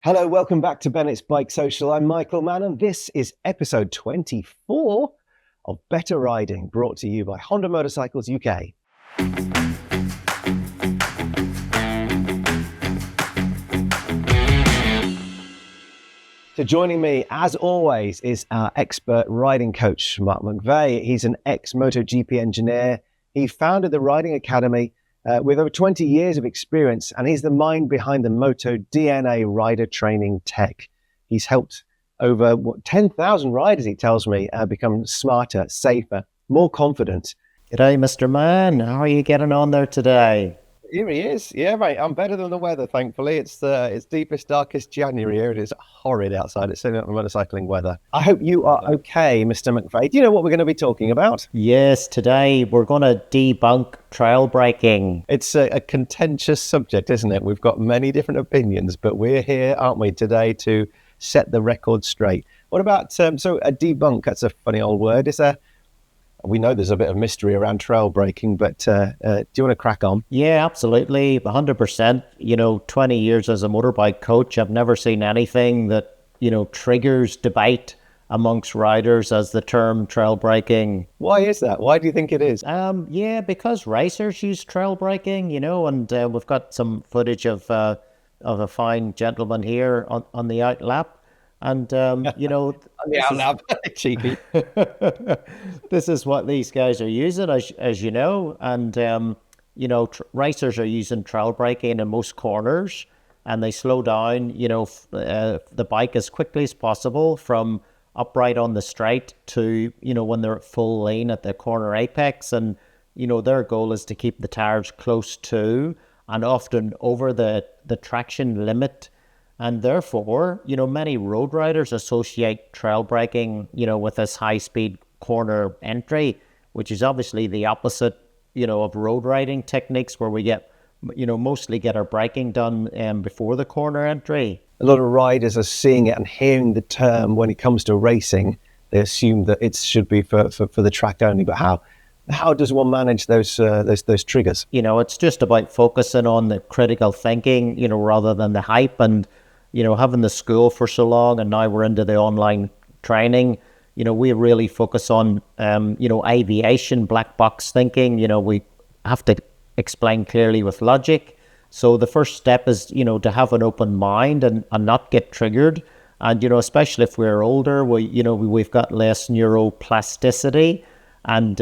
Hello, welcome back to Bennett's Bike Social. I'm Michael Mann, and this is episode 24 of Better Riding, brought to you by Honda Motorcycles UK. So joining me, as always, is our expert riding coach, Mark McVeigh. He's an ex-MotoGP engineer. He founded the Riding Academy with over 20 years of experience, and he's the mind behind the Moto DNA rider training tech. He's helped over 10,000 riders, he tells me, become smarter, safer, more confident. G'day, Mr. Mann. How are you getting on there today? Here he is. Yeah, mate, I'm better than the weather, thankfully. It's deepest, darkest January here. It is horrid outside. It's certainly not the motorcycling weather. I hope you are okay, Mr. McVeigh. Do you know what we're going to be talking about? Yes, today we're going to debunk trail braking. It's a contentious subject, isn't it? We've got many different opinions, but we're here, aren't we, today to set the record straight. What about, so a debunk, that's a funny old word. We know there's a bit of mystery around trail braking, but do you want to crack on? Yeah, absolutely. 100%. 20 years as a motorbike coach, I've never seen anything that, triggers debate amongst riders as the term trail braking. Why is that? Why do you think it is? Because racers use trail braking, and we've got some footage of a fine gentleman here on the outlap. And, cheeky. This is what these guys are using, as you know. And, racers are using trail braking in most corners, and they slow down, the bike as quickly as possible from upright on the straight to, when they're at full lean at the corner apex. And, their goal is to keep the tires close to and often over the traction limit. And therefore, many road riders associate trail braking, with this high-speed corner entry, which is obviously the opposite, of road riding techniques where we mostly get our braking done before the corner entry. A lot of riders are seeing it and hearing the term when it comes to racing. They assume that it should be for the track only, but how does one manage those triggers? It's just about focusing on the critical thinking, rather than the hype. And having the school for so long, and now we're into the online training, we really focus on, aviation, black box thinking. We have to explain clearly with logic. So the first step is, to have an open mind and not get triggered. And, especially if we're older, we've got less neuroplasticity, and,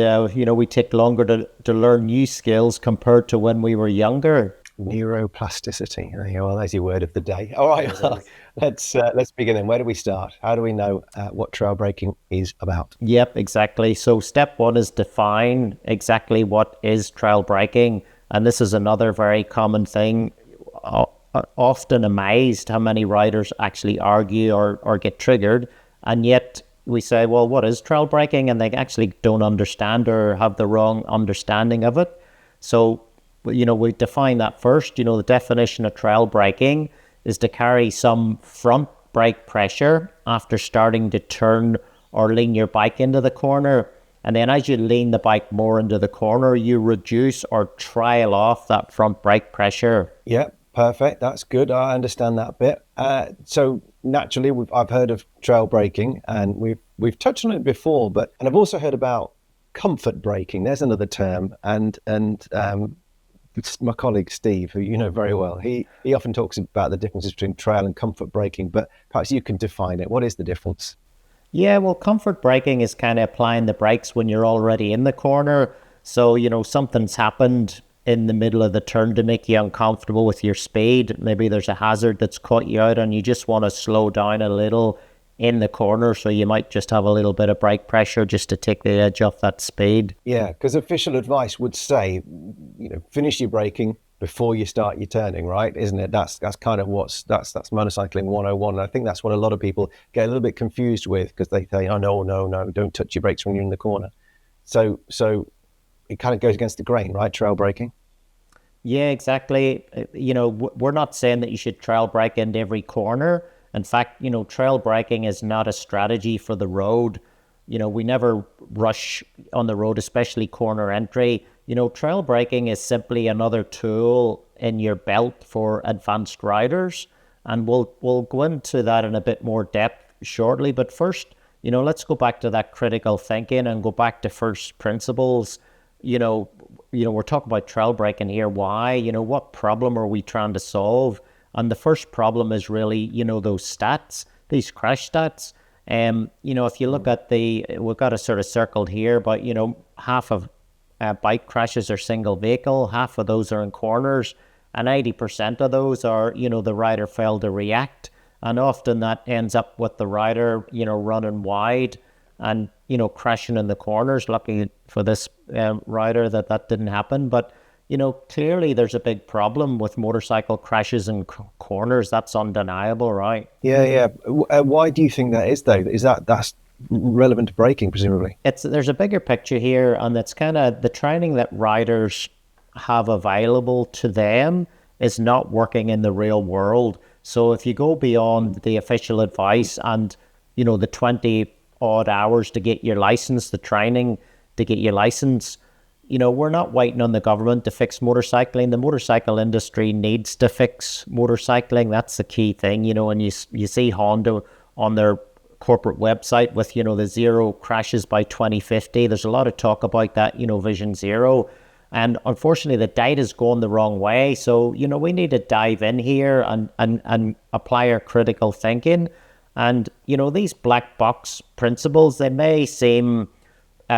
we take longer to learn new skills compared to when we were younger. Neuroplasticity. Well, there's your word of the day. All right, let's begin then. Where do we start? How do we know what trail braking is about? Yep, exactly. So step one is define exactly what is trail braking. And this is another very common thing. Often amazed how many riders actually argue or get triggered. And yet we say, well, what is trail braking? And they actually don't understand or have the wrong understanding of it. So we define that first. The definition of trail braking is to carry some front brake pressure after starting to turn or lean your bike into the corner. And then as you lean the bike more into the corner, you reduce or trail off that front brake pressure. Yeah, perfect. That's good. I understand that bit. So naturally, I've heard of trail braking, and we've touched on it before, and I've also heard about comfort braking. There's another term, and my colleague Steve, who you know very well, he often talks about the differences between trail and comfort braking, but perhaps you can define it. What is the difference? Yeah, well, comfort braking is kind of applying the brakes when you're already in the corner. So, something's happened in the middle of the turn to make you uncomfortable with your speed. Maybe there's a hazard that's caught you out and you just want to slow down a little in the corner, so you might just have a little bit of brake pressure just to take the edge off that speed. Yeah, because official advice would say, finish your braking before you start your turning, right? Isn't it? That's kind of that's motorcycling 101. And I think that's what a lot of people get a little bit confused with, because they say, oh no, don't touch your brakes when you're in the corner. So it kind of goes against the grain, right? Trail braking. Yeah, exactly. We're not saying that you should trail brake into every corner. In fact, trail braking is not a strategy for the road. We never rush on the road, especially corner entry. Trail braking is simply another tool in your belt for advanced riders. And we'll go into that in a bit more depth shortly. But first, let's go back to that critical thinking and go back to first principles. We're talking about trail breaking here. Why? What problem are we trying to solve? And the first problem is really, those stats, these crash stats. If you look at we've got it sort of circled here, but, half of bike crashes are single vehicle, half of those are in corners, and 80% of those are, the rider failed to react. And often that ends up with the rider, running wide and, crashing in the corners. Lucky for this rider that didn't happen. But, clearly there's a big problem with motorcycle crashes in corners. That's undeniable, right? Yeah. Why do you think that is, though? That's relevant to braking, presumably? There's a bigger picture here, and it's kind of the training that riders have available to them is not working in the real world. So if you go beyond the official advice and, the 20 odd hours to get your license, the training to get your license, we're not waiting on the government to fix motorcycling. The motorcycle industry needs to fix motorcycling. That's the key thing, and you see Honda on their corporate website with, the 0 crashes by 2050. There's a lot of talk about that, Vision Zero. And unfortunately, the data is going the wrong way. So, we need to dive in here and apply our critical thinking. And, these black box principles, they may seem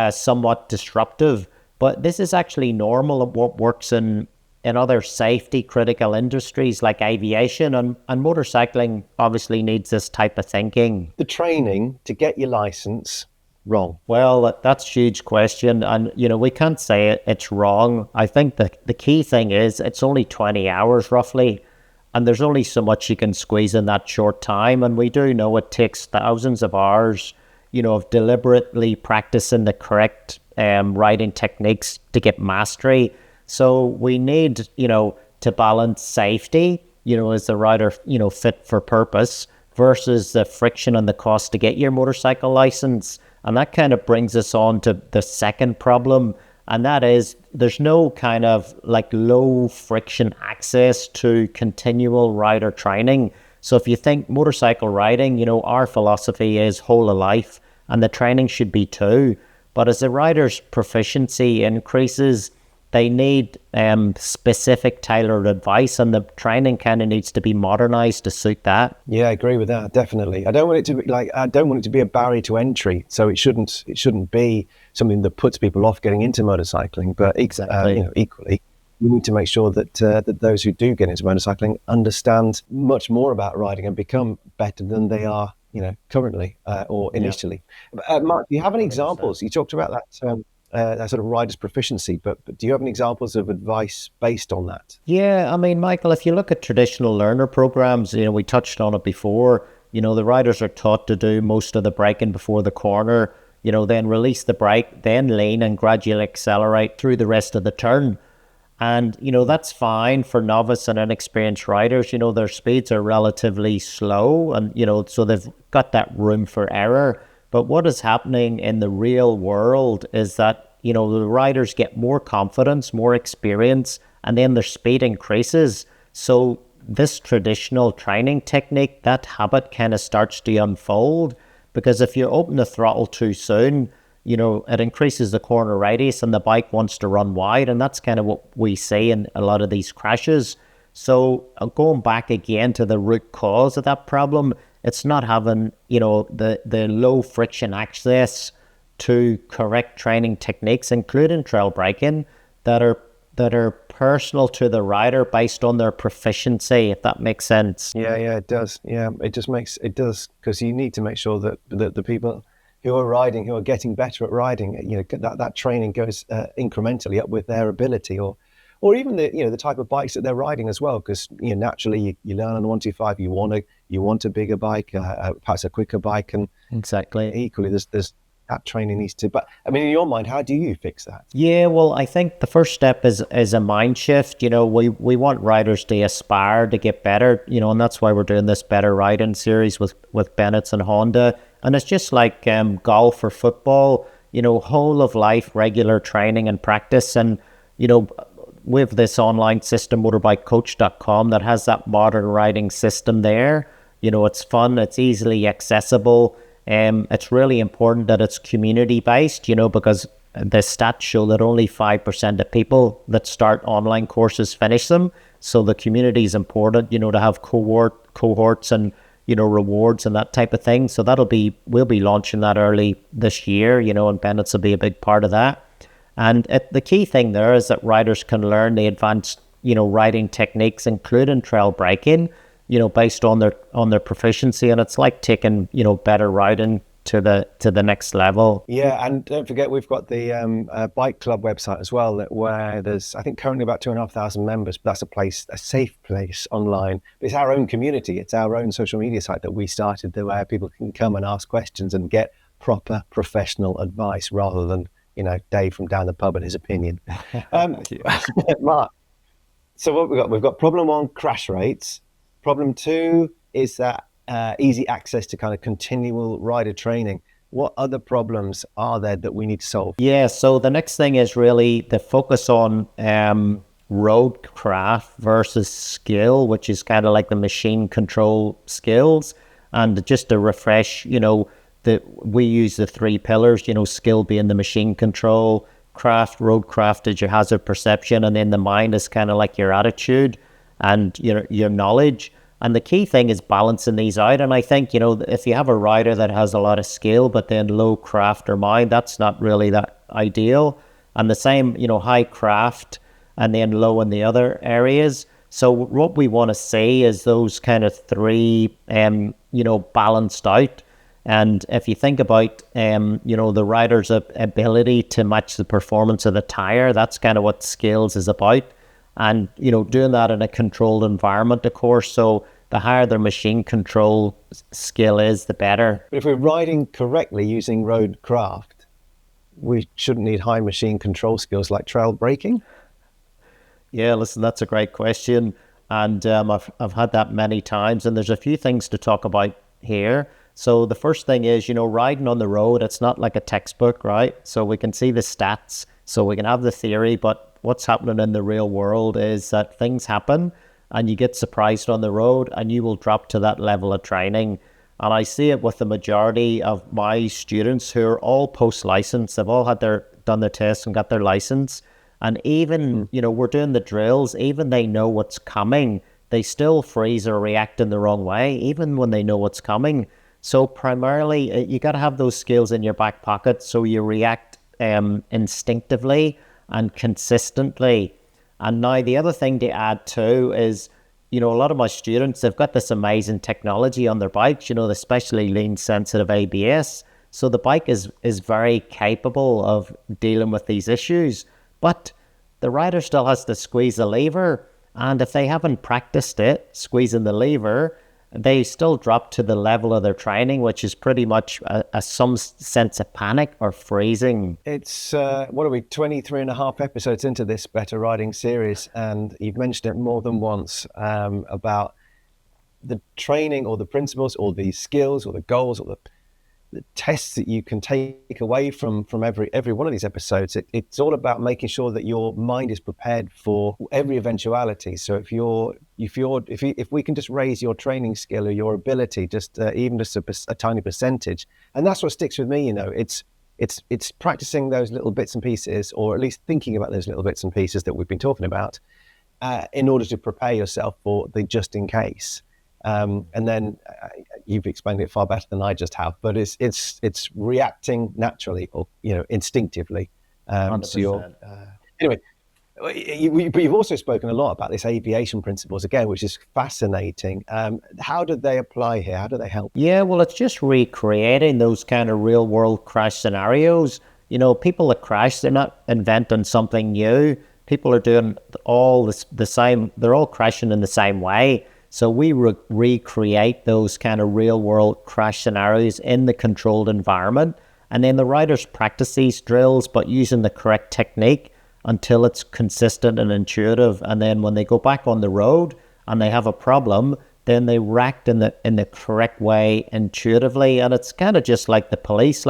somewhat disruptive, but this is actually normal of what works in other safety critical industries like aviation, and motorcycling obviously needs this type of thinking. The training to get your license, wrong? Well, that's a huge question, and we can't say it's wrong. I think the key thing is it's only 20 hours roughly, and there's only so much you can squeeze in that short time, and we do know it takes thousands of hours of deliberately practicing the correct riding techniques to get mastery. So we need, to balance safety, as the rider, fit for purpose versus the friction and the cost to get your motorcycle license. And that kind of brings us on to the second problem. And that is there's no kind of like low friction access to continual rider training. So if you think motorcycle riding, our philosophy is whole of life, and the training should be too. But as the rider's proficiency increases, they need specific tailored advice, and the training kind of needs to be modernized to suit that. Yeah, I agree with that, definitely. I don't want it to be a barrier to entry. So it shouldn't be something that puts people off getting into motorcycling. But exactly, equally, we need to make sure that that those who do get into motorcycling understand much more about riding and become better than they are, currently or initially. Yeah. Mark, do you have any examples? You talked about that sort of rider's proficiency, but do you have any examples of advice based on that? Yeah, I mean, Michael, if you look at traditional learner programs, we touched on it before, the riders are taught to do most of the braking before the corner, then release the brake, then lean and gradually accelerate through the rest of the turn. And, that's fine for novice and inexperienced riders. Their speeds are relatively slow and, so they've got that room for error. But what is happening in the real world is that, the riders get more confidence, more experience, and then their speed increases. So this traditional training technique, that habit kind of starts to unfold, because if you open the throttle too soon, it increases the corner radius and the bike wants to run wide. And that's kind of what we see in a lot of these crashes. So going back again to the root cause of that problem, it's not having, the low friction access to correct training techniques, including trail braking, that are personal to the rider based on their proficiency, if that makes sense. Yeah, it does. Yeah, it does, because you need to make sure that the people who are riding, who are getting better at riding, that training goes incrementally up with their ability, or even the type of bikes that they're riding as well, because naturally you learn on 125, you want a bigger bike, perhaps a quicker bike, and exactly equally there's that training needs to. But I mean, in your mind, how do you fix that? Yeah, well, I think the first step is a mind shift. We want riders to aspire to get better, and that's why we're doing this Better Riding series with Bennett's and Honda. And it's just like golf or football, whole of life regular training and practice. And we have this online system, motorbikecoach.com, that has that modern riding system there. It's fun, it's easily accessible. It's really important that it's community based, because the stats show that only 5% of people that start online courses finish them. So the community is important, to have cohorts and, rewards and that type of thing. So we'll be launching that early this year, and Bennett's will be a big part of that. And the key thing there is that riders can learn the advanced, riding techniques, including trail braking, based on their proficiency. And it's like taking, better riding to the next level. Yeah, and don't forget, we've got the bike club website as well, where there's, I think, currently about 2,500 members. But that's a safe place online. It's our own community. It's our own social media site that we started, where people can come and ask questions and get proper professional advice rather than, Dave from down the pub and his opinion. Mark, so what we've got problem 1, crash rates. Problem 2 is that easy access to kind of continual rider training. What other problems are there that we need to solve? Yeah, so the next thing is really the focus on roadcraft versus skill, which is kind of like the machine control skills. And just to refresh, we use the 3 pillars, skill being the machine control, roadcraft is your hazard perception, and then the mind is kind of like your attitude and your knowledge. And the key thing is balancing these out. And I think, if you have a rider that has a lot of skill, but then low craft or mind, that's not really that ideal. And the same, high craft and then low in the other areas. So what we want to see is those kind of 3, balanced out. And if you think about, the rider's ability to match the performance of the tire, that's kind of what skills is about. And, doing that in a controlled environment, of course. So the higher their machine control skill is, the better. But if we're riding correctly using roadcraft, we shouldn't need high machine control skills like trail braking? Yeah, listen, that's a great question. And I've had that many times. And there's a few things to talk about here. So the first thing is, riding on the road, it's not like a textbook, right? So we can see the stats, so we can have the theory, but what's happening in the real world is that things happen and you get surprised on the road and you will drop to that level of training. And I see it with the majority of my students who are all post-license. They've all done their tests and got their license. And even, we're doing the drills, even they know what's coming, they still freeze or react in the wrong way, even when they know what's coming. So primarily, you got to have those skills in your back pocket so you react instinctively and consistently. And now the other thing to add too is, a lot of my students, they've got this amazing technology on their bikes, especially lean sensitive ABS. So the bike is very capable of dealing with these issues, but the rider still has to squeeze the lever. And if they haven't practiced it, squeezing the lever, they still drop to the level of their training, which is pretty much some sense of panic or freezing. It's, 23 and a half episodes into this Better Riding series, and you've mentioned it more than once about the training or the principles or the skills or the goals or the tests that you can take away from every one of these episodes. It's all about making sure that your mind is prepared for every eventuality. So if we can just raise your training skill or your ability, even just a tiny percentage, and that's what sticks with me. It's practicing those little bits and pieces, or at least thinking about those little bits and pieces that we've been talking about, in order to prepare yourself for the just in case. And then you've explained it far better than I just have, but it's reacting naturally or instinctively. Anyway, but you've also spoken a lot about this aviation principles again, which is fascinating. How do they apply here? How do they help? Yeah, well, it's just recreating those kind of real world crash scenarios. People that crash, they're not inventing something new. People are doing all the same. They're all crashing in the same way. So we recreate those kind of real world crash scenarios in the controlled environment. And then the riders practice these drills, but using the correct technique until it's consistent and intuitive. And then when they go back on the road and they have a problem, then they react in the correct way intuitively. And it's kind of just like the police,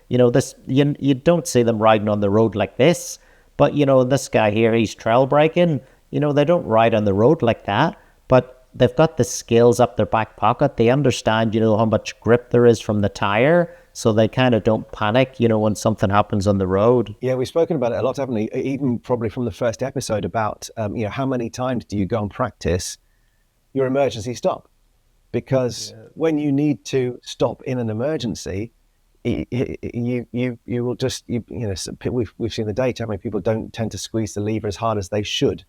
you don't see them riding on the road like this, But, this guy here, he's trail braking. They don't ride on the road like that, but they've got the skills up their back pocket. They understand, how much grip there is from the tire, so they kind of don't panic, when something happens on the road. Yeah, we've spoken about it a lot, haven't we? Even probably from the first episode about, how many times do you go and practice your emergency stop? Because when you need to stop in an emergency, you will just, we've seen the data, how many people don't tend to squeeze the lever as hard as they should,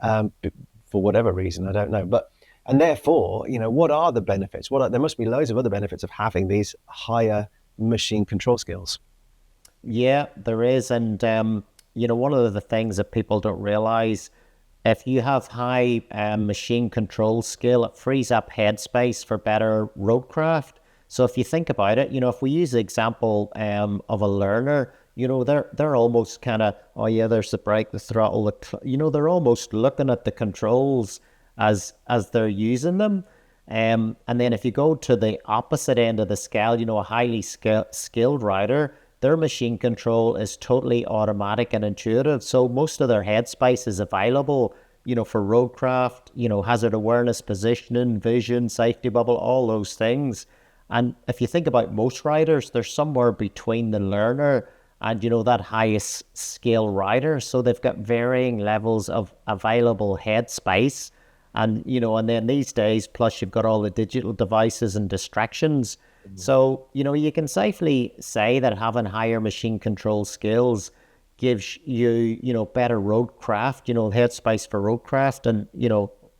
for whatever reason, I don't know. And therefore, what are the benefits? There must be loads of other benefits of having these higher machine control skills. Yeah, there is. And, one of the things that people don't realize, if you have high machine control skill, it frees up headspace for better roadcraft. So if you think about it, if we use the example of a learner, they're almost kind of, oh yeah, there's the brake, the throttle, they're almost looking at the controls as they're using them. And then if you go to the opposite end of the scale, a highly skilled rider, their machine control is totally automatic and intuitive. So most of their headspace is available, for roadcraft, hazard awareness, positioning, vision, safety bubble, all those things. And if you think about most riders, they're somewhere between the learner and, that highest skill rider. So they've got varying levels of available headspace. And, and then these days, plus you've got all the digital devices and distractions. Mm-hmm. So, you can safely say that having higher machine control skills gives you, better roadcraft, headspace for roadcraft and,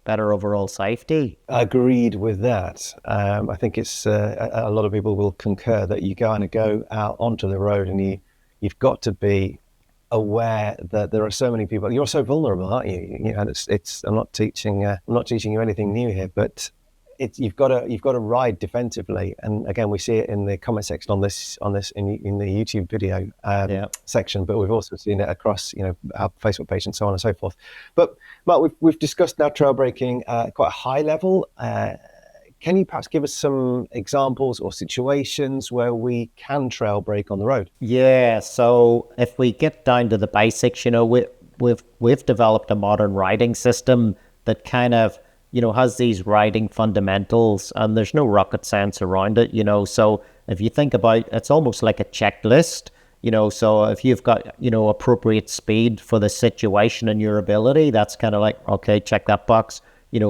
better overall safety. Agreed with that. I think it's a lot of people will concur that you go out onto the road and you've got to be aware that there are so many people. You're so vulnerable, aren't you? I'm not teaching you anything new here, but you've got to ride defensively. And again, we see it in the comment section on this in the YouTube video section, but we've also seen it across our Facebook page and so on and so forth. But Mark, we've discussed now trail braking quite a high level. Can you perhaps give us some examples or situations where we can trail brake on the road? Yeah, so if we get down to the basics, we've developed a modern riding system that kind of, has these riding fundamentals, and there's no rocket science around it, So if you think about, it's almost like a checklist, so if you've got, appropriate speed for the situation and your ability, that's kind of like, okay, check that box.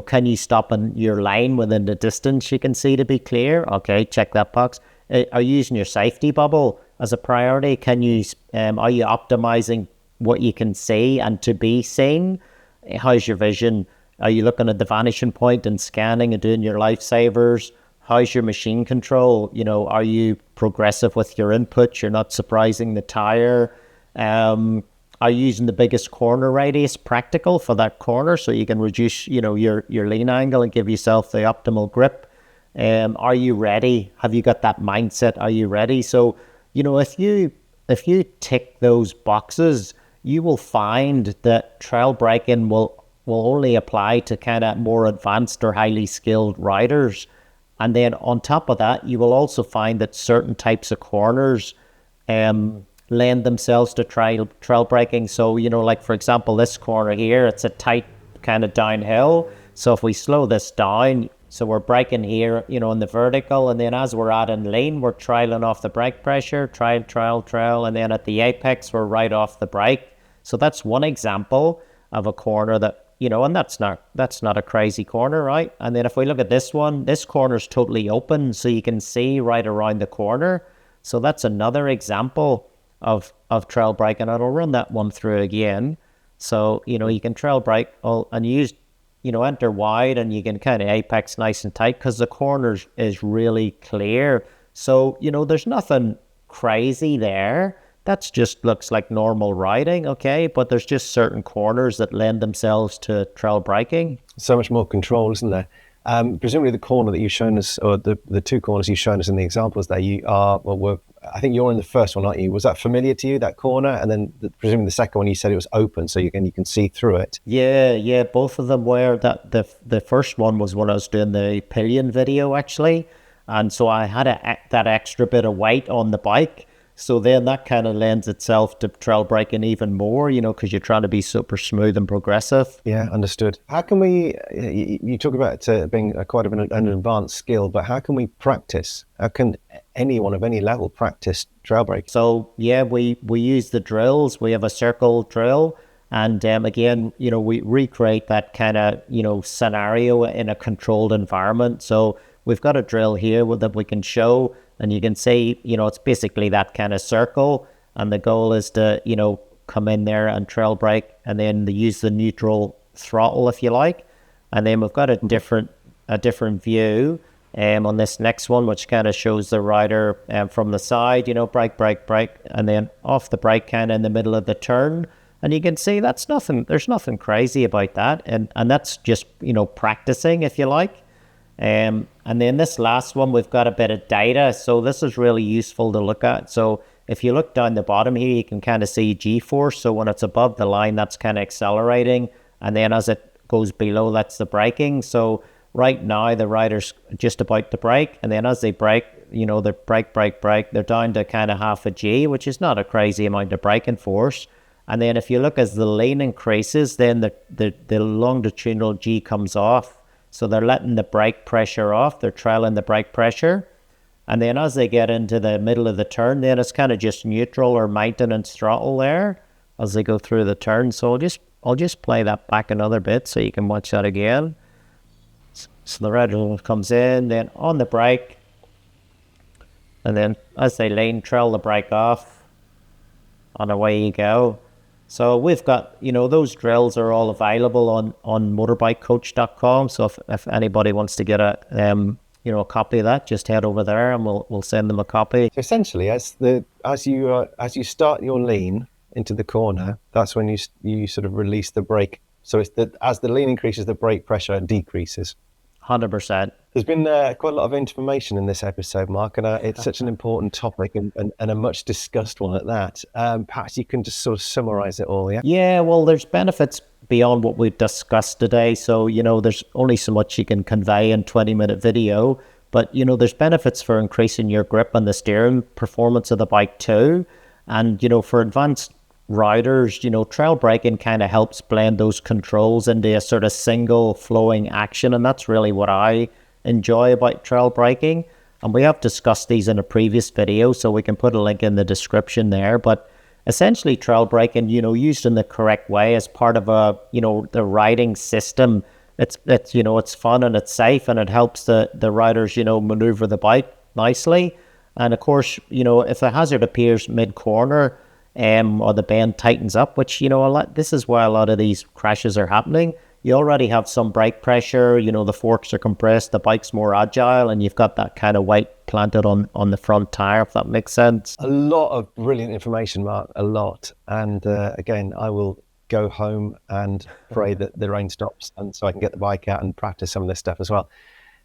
Can you stop in your lane within the distance you can see to be clear? Okay, check that box. Are you using your safety bubble as a priority? Are you optimizing what you can see and to be seen? How's your vision? Are you looking at the vanishing point and scanning and doing your lifesavers? How's your machine control? Are you progressive with your input? You're not surprising the tire. Are you using the biggest corner radius practical for that corner so you can reduce, your lean angle and give yourself the optimal grip? Are you ready? Have you got that mindset? Are you ready? So, if you tick those boxes, you will find that trail braking will only apply to kind of more advanced or highly skilled riders. And then on top of that, you will also find that certain types of corners lend themselves to trail braking. So, like for example, this corner here, it's a tight kind of downhill. So if we slow this down, so we're braking here, in the vertical, and then as we're adding lean, we're trailing off the brake pressure, trail, and then at the apex, we're right off the brake. So that's one example of a corner that, and that's not a crazy corner, right? And then if we look at this one, this corner is totally open, so you can see right around the corner. So that's another example of trail braking, and I'll run that one through again. So, you can trail brake and use, enter wide, and you can kind of apex nice and tight because the corner is really clear. So, there's nothing crazy there. That's just looks like normal riding, okay? But there's just certain corners that lend themselves to trail braking. So much more control, isn't there? Presumably the corner that you've shown us, or the two corners you've shown us in the examples there, I think you're in the first one, aren't you? Was that familiar to you, that corner? And then presumably the second one, you said it was open, so you can see through it. Yeah, both of them were. The first one was when I was doing the pillion video, actually. And so I had that extra bit of weight on the bike. So then that kind of lends itself to trail braking even more, because you're trying to be super smooth and progressive. Yeah, understood. How can we, you talk about it being quite an advanced skill, but how can we practice? How can anyone of any level practice trail braking? So yeah, we use the drills. We have a circle drill. And again, we recreate that kind of, scenario in a controlled environment. So we've got a drill here that we can show, and you can see, it's basically that kind of circle. And the goal is to, come in there and trail brake, and then use the neutral throttle, if you like. And then we've got a different view on this next one, which kind of shows the rider from the side, brake, brake, brake, and then off the brake kind of in the middle of the turn. And you can see there's nothing crazy about that. And that's just, practicing, if you like. And then this last one, we've got a bit of data. So this is really useful to look at. So if you look down the bottom here, you can kind of see G-force. So when it's above the line, that's kind of accelerating. And then as it goes below, that's the braking. So right now, the rider's just about to brake. And then as they brake, they brake, they're down to kind of half a G, which is not a crazy amount of braking force. And then if you look as the lean increases, then the longitudinal G comes off. So they're letting the brake pressure off. They're trailing the brake pressure. And then as they get into the middle of the turn, then it's kind of just neutral or maintenance throttle there as they go through the turn. So I'll just play that back another bit so you can watch that again. So the red one comes in, then on the brake. And then as they lean, trail the brake off. And away you go. So we've got, those drills are all available on motorbikecoach.com. So if anybody wants to get a copy of that, just head over there and we'll send them a copy. So essentially, as you start your lean into the corner, that's when you sort of release the brake. So it's as the lean increases, the brake pressure decreases. 100%. There's been quite a lot of information in this episode, Mark, and it's such an important topic and a much discussed one at that. Perhaps you can just sort of summarize it all, yeah? Yeah, well, there's benefits beyond what we've discussed today. So, there's only so much you can convey in 20-minute video, but, there's benefits for increasing your grip and the steering performance of the bike too. And, for advanced riders, trail braking kind of helps blend those controls into a sort of single flowing action. And that's really what I enjoy about trail braking. And we have discussed these in a previous video, so we can put a link in the description there. But essentially trail braking, used in the correct way as part of the riding system, it's fun and it's safe and it helps the riders, maneuver the bike nicely. And of course, if the hazard appears mid-corner, or the bend tightens up, which, this is why a lot of these crashes are happening. You already have some brake pressure, the forks are compressed, the bike's more agile, and you've got that kind of weight planted on the front tire, if that makes sense. A lot of brilliant information, Mark, a lot. And again, I will go home and pray that the rain stops and so I can get the bike out and practice some of this stuff as well.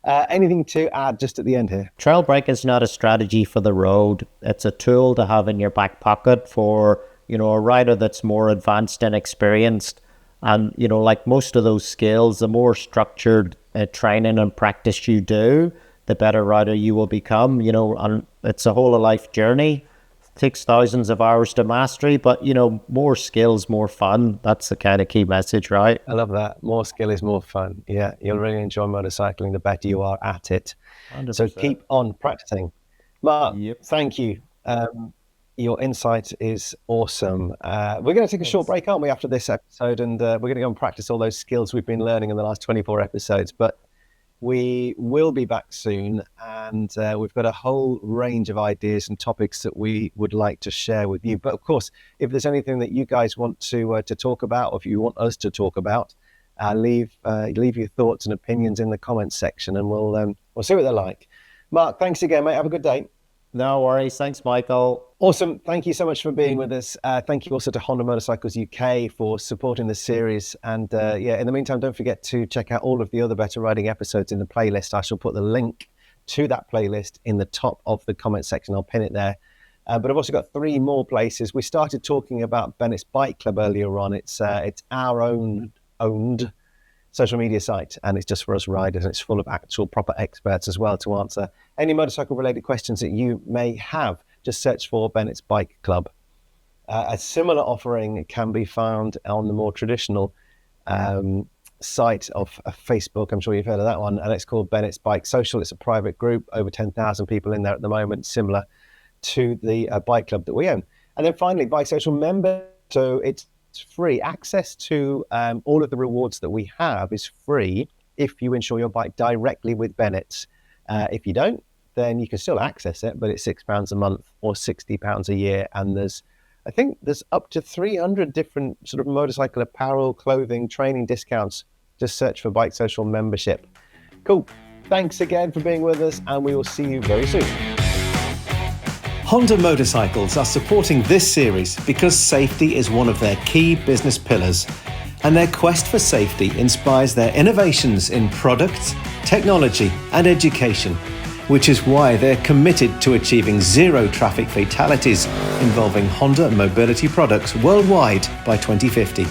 Anything to add just at the end here? Trail brake is not a strategy for the road. It's a tool to have in your back pocket for, a rider that's more advanced and experienced. And, like most of those skills, the more structured training and practice you do, the better rider you will become, and it's a whole of life journey. It takes thousands of hours to mastery, but, more skills, more fun. That's the kind of key message, right? I love that. More skill is more fun. Yeah, you'll really enjoy motorcycling the better you are at it. 100%. So keep on practicing. Mark, Yep. Thank you. Your insight is awesome. We're going to take a short break, aren't we, after this episode? And we're going to go and practice all those skills we've been learning in the last 24 episodes. But we will be back soon. And we've got a whole range of ideas and topics that we would like to share with you. But of course, if there's anything that you guys want to talk about, or if you want us to talk about, leave your thoughts and opinions in the comments section, and we'll see what they're like. Mark, thanks again, mate. Have a good day. No worries. Thanks, Michael. Awesome. Thank you so much for being with us. Thank you also to Honda Motorcycles UK for supporting the series. And in the meantime, don't forget to check out all of the other Better Riding episodes in the playlist. I shall put the link to that playlist in the top of the comment section. I'll pin it there. But I've also got 3 more places. We started talking about Bennett's Bike Club earlier on. It's our owned social media site, and it's just for us riders, and it's full of actual proper experts as well to answer any motorcycle related questions that you may have. just search for Bennett's Bike Club. A similar offering can be found on the more traditional site of Facebook. I'm sure you've heard of that one, and it's called Bennett's Bike Social. It's a private group, over 10,000 people in there at the moment, similar to the bike club that we own. And then finally, Bike Social Member. So it's free. Access to all of the rewards that we have is free if you insure your bike directly with Bennett's. If you don't, then you can still access it, but it's £6 a month or £60 a year. And I think there's up to 300 different sort of motorcycle apparel, clothing, training discounts. Just search for Bike Social Membership. Cool. Thanks again for being with us, and we will see you very soon. Honda Motorcycles are supporting this series because safety is one of their key business pillars, and their quest for safety inspires their innovations in products, technology, and education, which is why they're committed to achieving zero traffic fatalities involving Honda mobility products worldwide by 2050.